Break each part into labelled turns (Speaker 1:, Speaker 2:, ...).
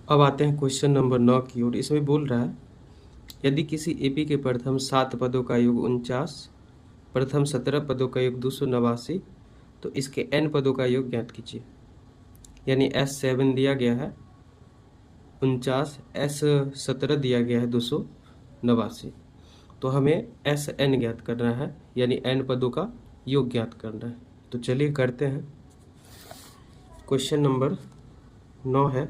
Speaker 1: अब आते हैं क्वेश्चन नंबर 9 की ओर। इसमें बोल रहा है यदि किसी एपी के प्रथम 7 पदों का योग 49, प्रथम 17 पदों का योग 289, तो इसके n पदों का योग ज्ञात कीजिए। यानी S7 दिया गया है 49, S17 दिया गया है 289, तो हमें Sn ज्ञात करना है, यानी n पदों का योग ज्ञात करना है। तो चलिए करते हैं। क्वेश्चन नंबर 9 है,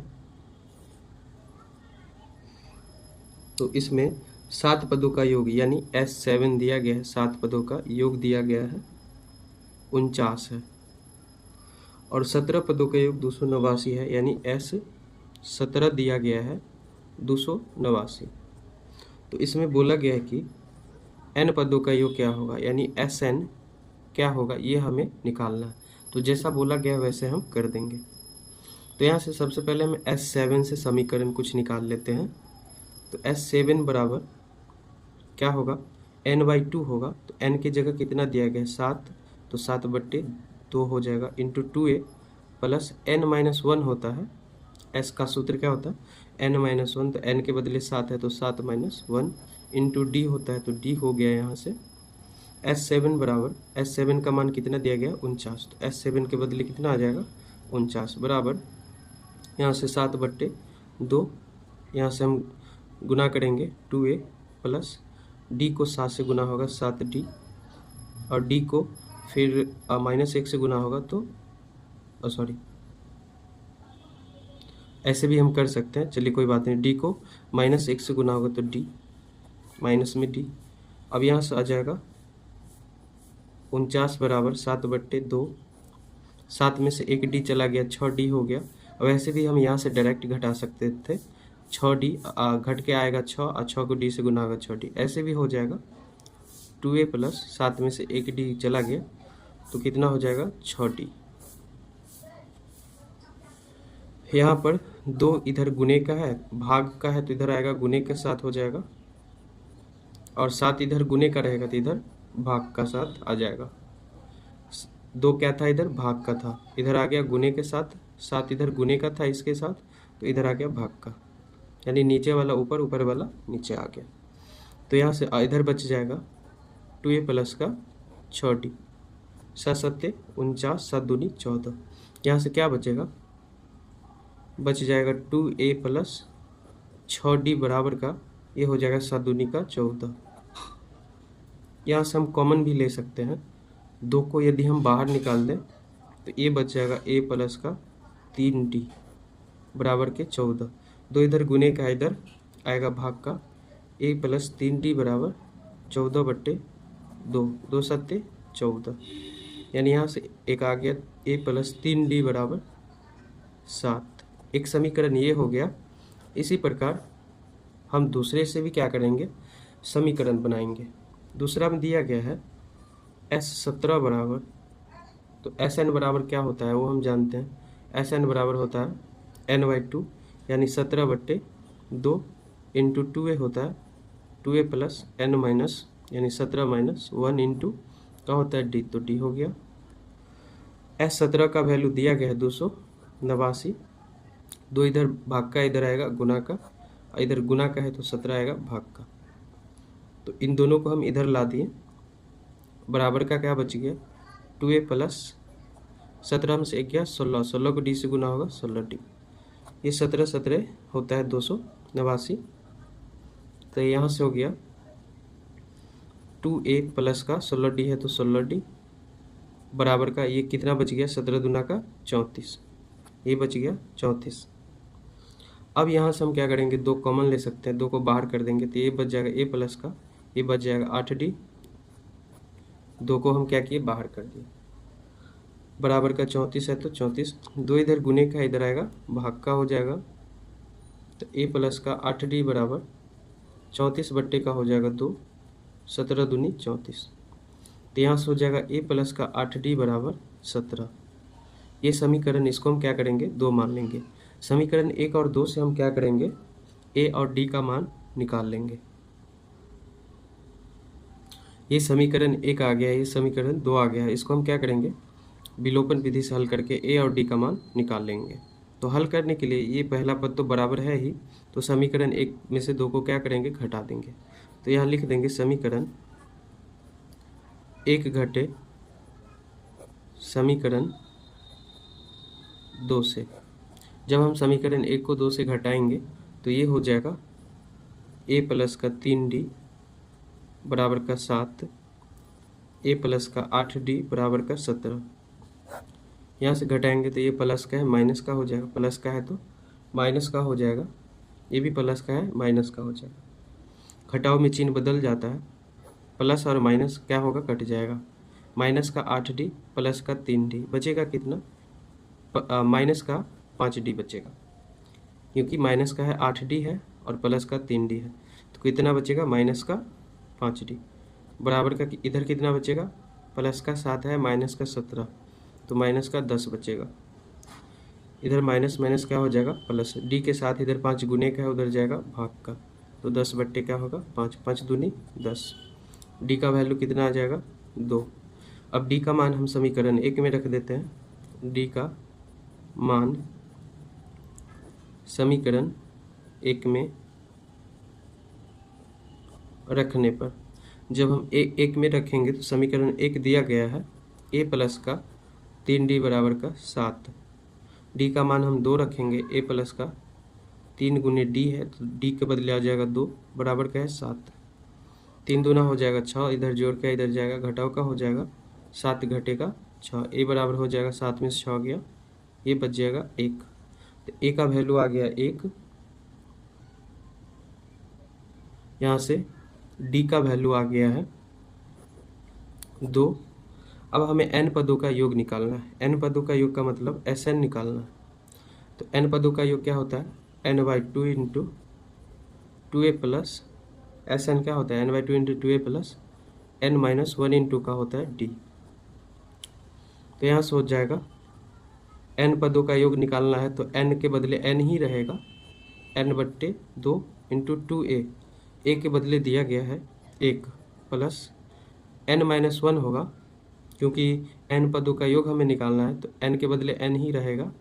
Speaker 1: तो इसमें 7 पदों का योग यानी S7 दिया गया है, 7 पदों का योग दिया गया है 49 है, और 17 पदों का योग 289 है, यानी S17 दिया गया है 289। तो इसमें बोला गया है कि n पदों का योग क्या होगा, यानी Sn क्या होगा, ये हमें निकालना है। तो जैसा बोला गया वैसे हम कर देंगे। तो यहाँ से सबसे पहले हम S7 से समीकरण कुछ निकाल लेते हैं। तो S7 बराबर क्या होगा, n/2 होगा। तो n की जगह कितना दिया गया है 7, तो 7/2 हो जाएगा, इंटू 2a प्लस n-1 होता है। s का सूत्र क्या होता है n-1, तो n के बदले 7 है तो 7-1 इंटू d होता है, तो d हो गया यहाँ से S7 बराबर, S7 का मान कितना दिया गया 49, तो S7 के बदले कितना आ जाएगा 49 बराबर, यहाँ से 7/2, यहाँ से हम गुना करेंगे 2a प्लस d को 7 से गुना होगा 7d, और d को फिर -1 से गुना होगा तो सॉरी, ऐसे भी हम कर सकते हैं, चलिए कोई बात नहीं। d को -1 से गुना होगा तो d, माइनस में d। अब यहाँ से आ जाएगा 49 बराबर 7/2, 7 में से 1 d चला गया, 6d हो गया। अब ऐसे भी हम यहाँ से डायरेक्ट घटा सकते थे, 6d घट के आएगा 6, और 6 को d से गुना होगा 6d, ऐसे भी हो जाएगा। 2a प्लस 7 में से 1d चला गया तो कितना हो जाएगा 6d। यहाँ पर 2 इधर गुने का है, भाग का है, तो इधर आएगा गुने के साथ हो जाएगा, और 7 इधर गुने का रहेगा तो इधर भाग का साथ आ जाएगा। 2 क्या था इधर भाग का था, इधर आ गया गुने के साथ, 7 इधर गुने का था इसके साथ, तो इधर आ गया भाग का, यानी नीचे वाला ऊपर, ऊपर वाला नीचे आ गया। तो यहाँ से इधर बच जाएगा 2a प्लस का 6d, 7 49, 7 दूनी 14। यहाँ से क्या बचेगा, बच जाएगा 2a प्लस 6d बराबर का, ये हो जाएगा 7 दूनी का 14। यहाँ से हम कॉमन भी ले सकते हैं, 2 को यदि हम बाहर निकाल दें तो ये बच जाएगा a प्लस का 3d बराबर के 14। 2 इधर गुने का, इधर आएगा भाग का, a प्लस 3d बराबर 14/2, 2 7 14, यानी यहाँ से एक आ गया a प्लस 3d बराबर 7। एक समीकरण ये हो गया। इसी प्रकार हम दूसरे से भी क्या करेंगे, समीकरण बनाएंगे। दूसरा में दिया गया है S17 बराबर, तो Sn बराबर क्या होता है वो हम जानते हैं। Sn बराबर होता है n/2, यानी 17/2 इंटू 2a होता है 2a प्लस n- यानी 17-1 इंटू क्या होता है d, तो d हो गया। S17 का वैल्यू दिया गया है 289, 2 इधर भाग का, इधर आएगा गुना का, इधर गुना का है तो 17 आएगा भाग का। तो इन दोनों को हम इधर ला दिए, बराबर का क्या बच गया 2a प्लस 17 में से 1 गया 16, 16 को d से गुना होगा 16d, ये 17 होता है 289। तो यहाँ से हो गया 2a प्लस का 16d है तो 16d बराबर का, ये कितना बच गया 17 दूना का 34, ये बच गया 34। अब यहाँ से हम क्या करेंगे, 2 कॉमन ले सकते हैं, 2 को बाहर कर देंगे तो ये बच जाएगा a प्लस का, ये बच जाएगा 8d, 2 को हम क्या किए बाहर कर दिए, बराबर का 34 है तो 34, 2 इधर गुने का, इधर आएगा भाग का हो जाएगा, तो a प्लस का 8d बराबर 34/, का हो जाएगा 2, 17 दूनी 34, तो यहाँ से हो जाएगा a प्लस का 8d बराबर 17। ये समीकरण, इसको हम क्या करेंगे 2 मान लेंगे। समीकरण 1 और 2 से हम क्या करेंगे a और d का मान निकाल लेंगे। ये समीकरण 1 आ गया है, ये समीकरण 2 आ गया है, इसको हम क्या करेंगे विलोपन विधि से हल करके a और d का मान निकाल लेंगे। तो हल करने के लिए ये पहला पद तो बराबर है ही, तो समीकरण 1 में से 2 को क्या करेंगे, घटा देंगे। तो यहाँ लिख देंगे समीकरण 1 घटे समीकरण 2 से। जब हम समीकरण 1 को 2 से घटाएंगे तो ये हो जाएगा a प्लस का 3d बराबर का 7, a प्लस का 8d बराबर का 17। यहाँ से घटाएंगे तो ये प्लस का है माइनस का हो जाएगा, प्लस का है तो माइनस का हो जाएगा, ये भी प्लस का है माइनस का हो जाएगा। घटाव में चिन्ह बदल जाता है, प्लस और माइनस क्या होगा, कट जाएगा। माइनस का 8d प्लस का 3d बचेगा कितना, माइनस का 5d बचेगा, क्योंकि माइनस का है 8d है और प्लस का 3d है, तो कितना बचेगा, माइनस का 5d बराबर का इधर कितना बचेगा, प्लस का 7 है माइनस का 17, तो माइनस का 10 बचेगा। इधर माइनस माइनस क्या हो जाएगा, प्लस, डी के साथ इधर 5 गुने का है, उधर जाएगा भाग का, तो 10 बट्टे क्या होगा 5, 5 दूनी 10। डी का वैल्यू कितना आ जाएगा, 2। अब डी का मान हम समीकरण 1 में रख देते हैं। डी का मान समीकरण 1 में रखने पर, जब हम एक में रखेंगे तो समीकरण 1 दिया गया है a प्लस का 3d बराबर का 7। डी का मान हम 2 रखेंगे, a प्लस का 3 गुने d है तो d के बदले आ जाएगा 2 बराबर का है 7। 3 दूना हो जाएगा 6, इधर जोड़ के इधर जाएगा, घटाव का हो जाएगा 7 घटेगा 6, a बराबर हो जाएगा 7 में से 6 गया, ये बच जाएगा 1। तो a का वैल्यू आ गया 1। यहाँ से d का वैल्यू आ गया है 2। अब हमें n पदों का योग निकालना है। n पदों का योग का मतलब Sn निकालना है। तो n पदों का योग क्या होता है, n/2 into 2a plus Sn क्या होता है, n/2 into 2a plus n-1 into का होता है d। तो यहाँ से हो जाएगा n पदों का योग निकालना है तो n के बदले n ही रहेगा, n/2 इंटू 2a, a के बदले दिया गया है 1 प्लस n-1 होगा, क्योंकि n पदों का योग हमें निकालना है तो n के बदले n ही रहेगा,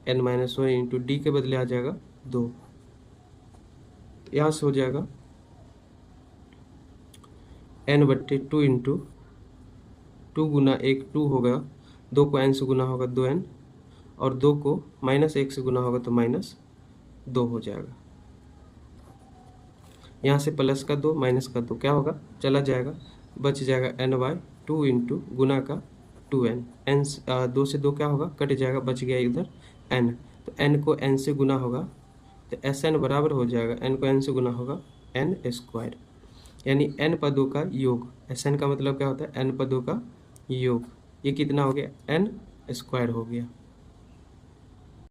Speaker 1: n-1 इंटू d के बदले आ जाएगा 2। यहाँ से हो जाएगा n/2 इंटू 2 गुना 1 2 होगा, 2 को n से गुना होगा 2n, और 2 को -1 से गुना होगा तो -2 हो जाएगा। यहाँ से प्लस का 2 माइनस का 2 क्या होगा, चला जाएगा, बच जाएगा n/2 इंटू गुना का 2n, n 2 से 2 क्या होगा, कट जाएगा, बच गया इधर n, तो n को n से गुना होगा तो Sn बराबर हो जाएगा, n को n से गुना होगा n², यानी n पदों का योग। Sn का मतलब क्या होता है, n पदों का योग। ये कितना हो गया, n² हो गया।